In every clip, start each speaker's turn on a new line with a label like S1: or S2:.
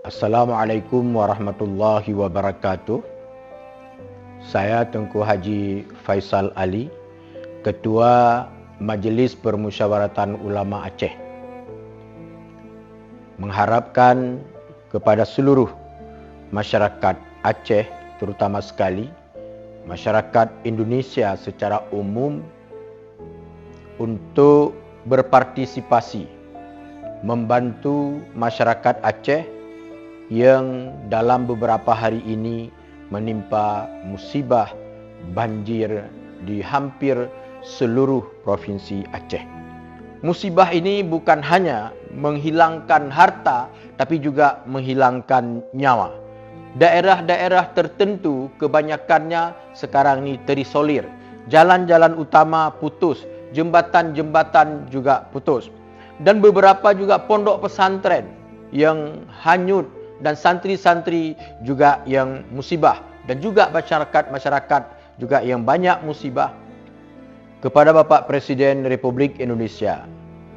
S1: Assalamualaikum warahmatullahi wabarakatuh. Saya Tengku Haji Faisal Ali, Ketua Majlis Permusyawaratan Ulama Aceh, mengharapkan kepada seluruh masyarakat Aceh, terutama sekali masyarakat Indonesia secara umum, untuk berpartisipasi membantu masyarakat Aceh yang dalam beberapa hari ini menimpa musibah banjir di hampir seluruh provinsi Aceh. Musibah ini bukan hanya menghilangkan harta, tapi juga menghilangkan nyawa. Daerah-daerah tertentu kebanyakannya sekarang ini terisolir. Jalan-jalan utama putus, jembatan-jembatan juga putus. Dan beberapa juga pondok pesantren yang hanyut dan santri-santri juga yang musibah. Dan juga masyarakat-masyarakat juga yang banyak musibah. Kepada Bapak Presiden Republik Indonesia,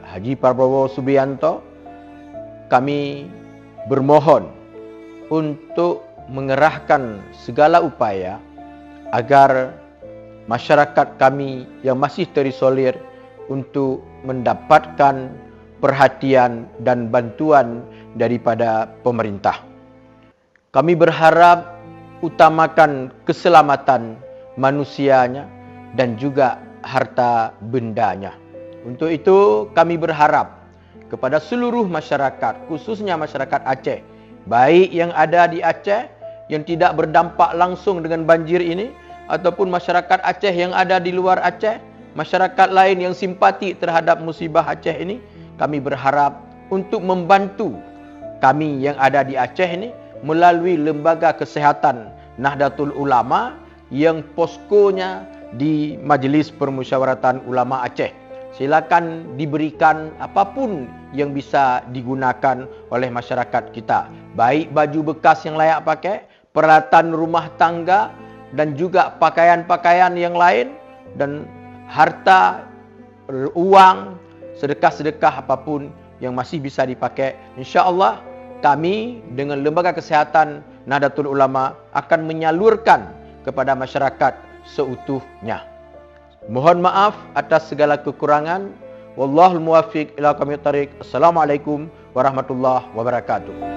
S1: Haji Prabowo Subianto, kami bermohon untuk mengerahkan segala upaya agar masyarakat kami yang masih terisolir untuk mendapatkan perhatian dan bantuan daripada pemerintah. Kami berharap utamakan keselamatan manusianya dan juga harta bendanya. Untuk itu kami berharap kepada seluruh masyarakat, khususnya masyarakat Aceh, baik yang ada di Aceh yang tidak berdampak langsung dengan banjir ini, ataupun masyarakat Aceh yang ada di luar Aceh, masyarakat lain yang simpati terhadap musibah Aceh ini, kami berharap untuk membantu kami yang ada di Aceh ini melalui Lembaga Kesehatan Nahdlatul Ulama yang poskonya di Majlis Permusyawaratan Ulama Aceh. Silakan diberikan apapun yang bisa digunakan oleh masyarakat kita, baik baju bekas yang layak pakai, peralatan rumah tangga, dan juga pakaian-pakaian yang lain, dan harta, uang, sedekah-sedekah apapun yang masih bisa dipakai. InsyaAllah kami dengan Lembaga Kesehatan Nahdlatul Ulama akan menyalurkan kepada masyarakat seutuhnya. Mohon maaf atas segala kekurangan. Wallahul muwaffiq ila aqwamit thariq. Assalamualaikum warahmatullahi wabarakatuh.